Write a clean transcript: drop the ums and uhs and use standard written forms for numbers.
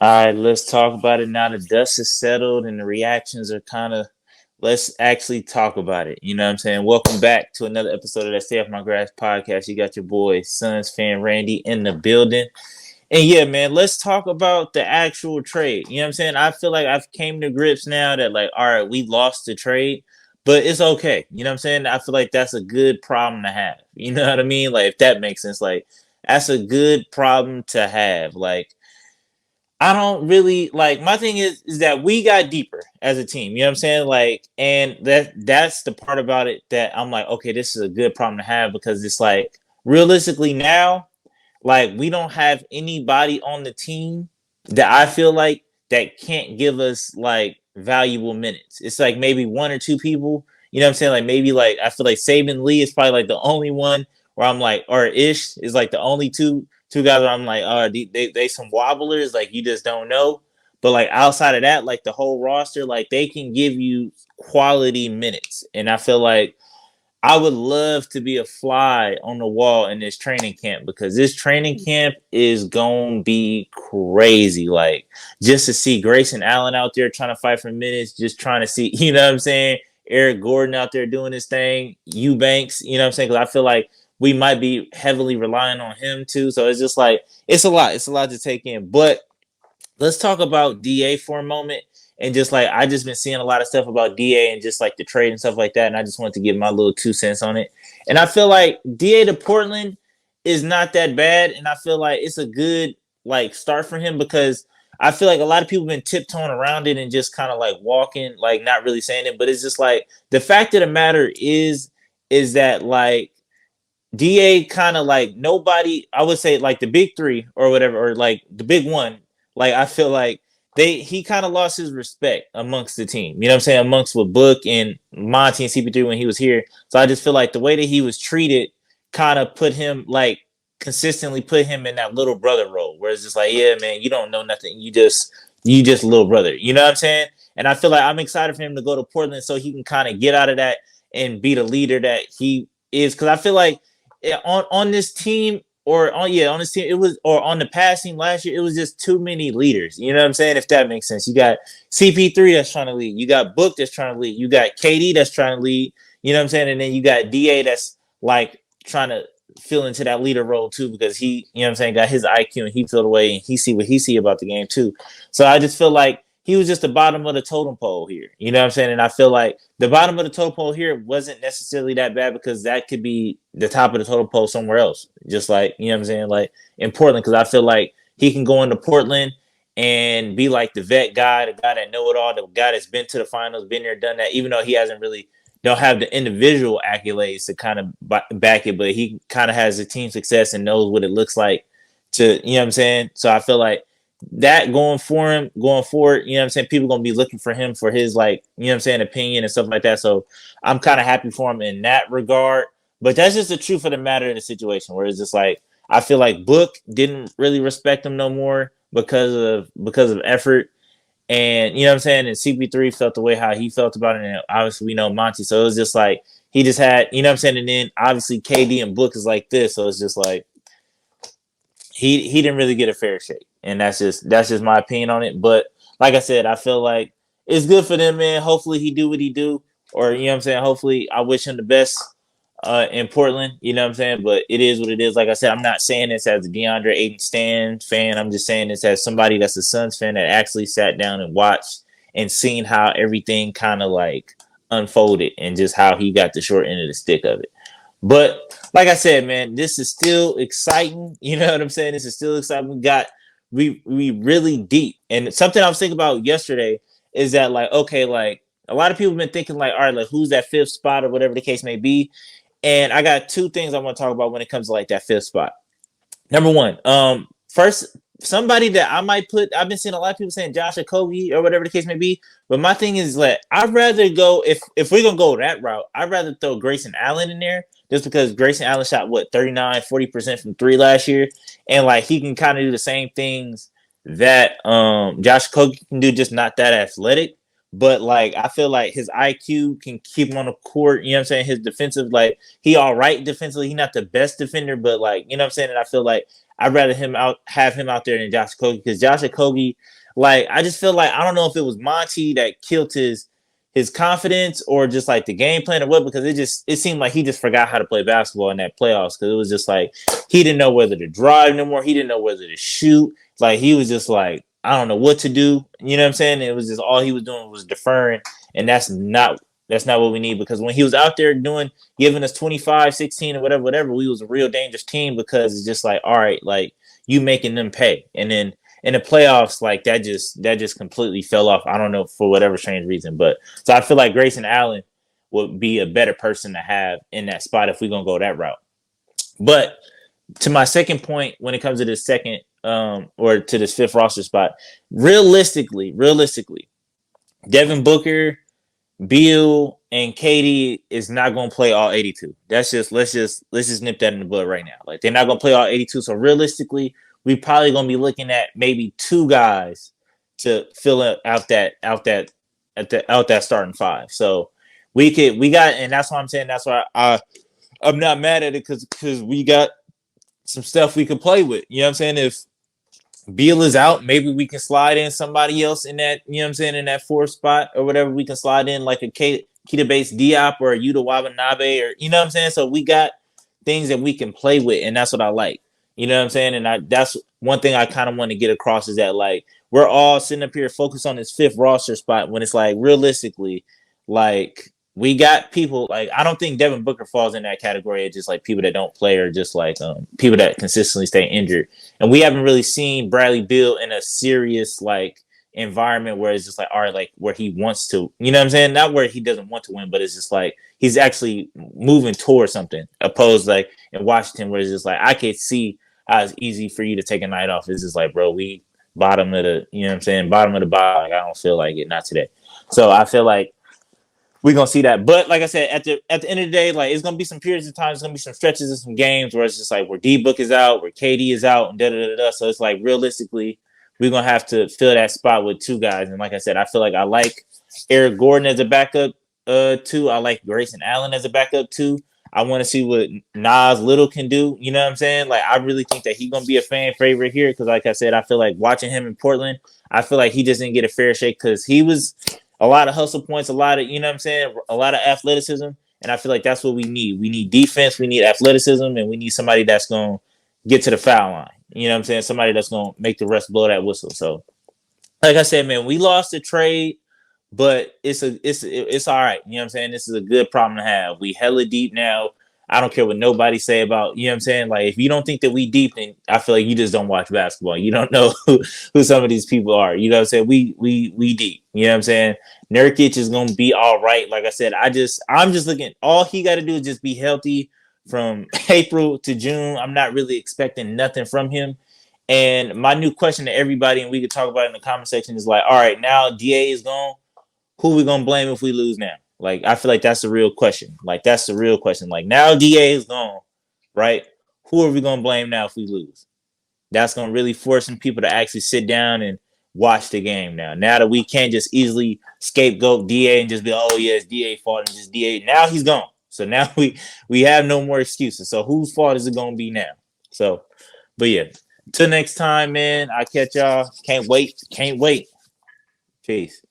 All right, let's talk about it now. The dust is settled and the reactions are kind of. Let's actually talk about it. You know what I'm saying? Welcome back to another episode of that Stay Off My Grass podcast. You got your boy, Suns fan Randy, in the building. And yeah, man, let's talk about the actual trade. You know what I'm saying? I feel like I've came to grips now that, like, all right, we lost the trade, but it's okay. You know what I'm saying? I feel like that's a good problem to have. You know what I mean? Like, if that makes sense, like, that's a good problem to have. Like, I don't really like my thing is that we got deeper as a team. You know what I'm saying? Like, and that's the part about it that I'm like, okay, this is a good problem to have because it's like realistically now, like we don't have anybody on the team that I feel like that can't give us like valuable minutes. It's like maybe one or two people. You know what I'm saying? Like maybe like I feel like Saban Lee is probably like the only one where I'm like, or Ish is like the only two guys where I'm like, they some wobblers, like you just don't know. But like outside of that, like the whole roster, like they can give you quality minutes. And I feel like I would love to be a fly on the wall in this training camp because this training camp is gonna be crazy. Like just to see Grayson Allen out there trying to fight for minutes, just trying to see, you know what I'm saying? Eric Gordon out there doing his thing, Eubanks, you know what I'm saying? Because I feel like we might be heavily relying on him too. So it's just like it's a lot. It's a lot to take in. But let's talk about DA for a moment. And just like I just been seeing a lot of stuff about DA and just like the trade and stuff like that. And I just wanted to give my little 2 cents on it. And I feel like DA to Portland is not that bad. And I feel like it's a good like start for him because I feel like a lot of people have been tiptoeing around it and just kind of like walking, like not really saying it. But it's just like the fact of the matter is that like DA kind of like nobody, I would say like the big three or whatever, or like the big one, like I feel like he kind of lost his respect amongst the team. You know what I'm saying? Amongst with Book and Monty and CP3 when he was here. So I just feel like the way that he was treated kind of put him like consistently put him in that little brother role where it's just like, yeah, man, you don't know nothing. You just little brother. You know what I'm saying? And I feel like I'm excited for him to go to Portland so he can kind of get out of that and be the leader that he is. Cause I feel like on this team or on this team it was or on the past team last year it was just too many leaders. You know what I'm saying? If that makes sense. You got CP3 that's trying to lead. You got Book that's trying to lead. You got KD that's trying to lead. You know what I'm saying? And then you got DA that's like trying to fill into that leader role too because he, you know what I'm saying, got his IQ and he filled away and he see what he see about the game too. So I just feel like he was just the bottom of the totem pole here. You know what I'm saying? And I feel like the bottom of the totem pole here wasn't necessarily that bad because that could be the top of the totem pole somewhere else. Just like, you know what I'm saying? Like in Portland, because I feel like he can go into Portland and be like the vet guy, the guy that know it all, the guy that's been to the finals, been there, done that, even though he hasn't really don't have the individual accolades to kind of back it, but he kind of has the team success and knows what it looks like to, you know what I'm saying? So I feel like that going for him, going forward, you know what I'm saying? People gonna be looking for him for his like, you know what I'm saying, opinion and stuff like that. So I'm kind of happy for him in that regard. But that's just the truth of the matter of the situation where it's just like I feel like Book didn't really respect him no more because of effort. And you know what I'm saying? And CP3 felt the way how he felt about it. And obviously we know Monty. So it was just like he just had, you know what I'm saying? And then obviously KD and Book is like this. So it's just like he didn't really get a fair shake, and that's just my opinion on it. But like I said, I feel like it's good for them, man. Hopefully he do what he do, or you know what I'm saying. Hopefully I wish him the best in Portland. You know what I'm saying. But it is what it is. Like I said, I'm not saying this as a DeAndre Ayton Stan fan. I'm just saying this as somebody that's a Suns fan that actually sat down and watched and seen how everything kind of like unfolded and just how he got the short end of the stick of it. But like I said, man, this is still exciting. You know what I'm saying? This is still exciting. We really deep. And something I was thinking about yesterday is that like, okay, like a lot of people have been thinking like, all right, like who's that fifth spot or whatever the case may be. And I got two things I want to talk about when it comes to like that fifth spot. Number one, first somebody that I might put. I've been seeing a lot of people saying Josh Okogie or whatever the case may be. But my thing is that I'd rather go if we're gonna go that route. I'd rather throw Grayson Allen in there just because Grayson Allen shot what 39-40% from three last year, and like he can kind of do the same things that Josh Okogie can do, just not that athletic. But like I feel like his IQ can keep him on the court. You know what I'm saying? His defensive, like he all right defensively. He's not the best defender, but like you know what I'm saying. And I feel like I'd rather have him out there than Josh Okogie, because Josh Okogie, like, I just feel like, I don't know if it was Monty that killed his confidence or just like the game plan or what, because it seemed like he just forgot how to play basketball in that playoffs, because it was just like he didn't know whether to drive no more, he didn't know whether to shoot, like he was just like, I don't know what to do. You know what I'm saying? It was just all he was doing was deferring, and that's not what we need, because when he was out there giving us 25, 16, or whatever, we was a real dangerous team, because it's just like, all right, like, you making them pay. And then in the playoffs, like, that just completely fell off. I don't know, for whatever strange reason. But so I feel like Grayson Allen would be a better person to have in that spot if we're gonna go that route. But to my second point, when it comes to this second or to this fifth roster spot, realistically, Devin Booker, Beal, and KD is not going to play all 82. That's just let's just nip that in the bud right now. Like, they're not going to play all 82. So realistically, we probably going to be looking at maybe two guys to fill out that starting five. So we got, and that's why I'm saying, that's why I'm not mad at it, because we got some stuff we can play with. You know what I'm saying? If Beal is out, maybe we can slide in somebody else in that, you know what I'm saying, in that fourth spot or whatever. We can slide in like a Keita Bates Diop or a Yuta Watanabe, or, you know what I'm saying? So we got things that we can play with, and that's what I like. You know what I'm saying? And that's one thing I kind of want to get across, is that, like, we're all sitting up here focused on this fifth roster spot, when it's like, realistically, like, we got people, like, I don't think Devin Booker falls in that category of just like people that don't play, or just like people that consistently stay injured. And we haven't really seen Bradley Beal in a serious, like, environment where it's just like, all right, like, where he wants to, you know what I'm saying? Not where he doesn't want to win, but it's just like he's actually moving towards something, opposed, like, in Washington, where it's just like, I could see how it's easy for you to take a night off. It's just like, bro, we bottom of the, you know what I'm saying, bottom of the bottom. Like, I don't feel like it, not today. So I feel like we're gonna see that. But like I said, at the end of the day, like, it's gonna be some periods of time, it's gonna be some stretches and some games where it's just like, where D Book is out, where KD is out, and da da da da. So it's like, realistically, we're gonna have to fill that spot with two guys. And like I said, I feel like I like Eric Gordon as a backup too. I like Grayson Allen as a backup too. I want to see what Nas Little can do. You know what I'm saying? Like, I really think that he's gonna be a fan favorite here, because like I said, I feel like watching him in Portland, I feel like he just didn't get a fair shake, because he was a lot of hustle points, a lot of, you know what I'm saying, a lot of athleticism. And I feel like that's what we need. We need defense, we need athleticism, and we need somebody that's going to get to the foul line. You know what I'm saying? Somebody that's going to make the rest blow that whistle. So, like I said, man, we lost the trade, but it's all right. You know what I'm saying? This is a good problem to have. We hella deep now. I don't care what nobody say about, you know what I'm saying? Like, if you don't think that we deep, then I feel like you just don't watch basketball. You don't know who some of these people are. You know what I'm saying? We deep. You know what I'm saying? Nurkic is gonna be all right. Like I said, I'm just looking, all he got to do is just be healthy from April to June. I'm not really expecting nothing from him. And my new question to everybody, and we could talk about it in the comment section, is like, all right, now DA is gone. Who we gonna blame if we lose now? Like, I feel like that's the real question. Like, that's the real question. Like, now DA is gone, right? Who are we gonna blame now if we lose? That's gonna really force some people to actually sit down and watch the game now. Now that we can't just easily scapegoat DA and just be, oh yeah, it's DA fault and just DA. Now he's gone. So now we have no more excuses. So whose fault is it gonna be now? So, but yeah. Till next time, man. I catch y'all. Can't wait. Peace.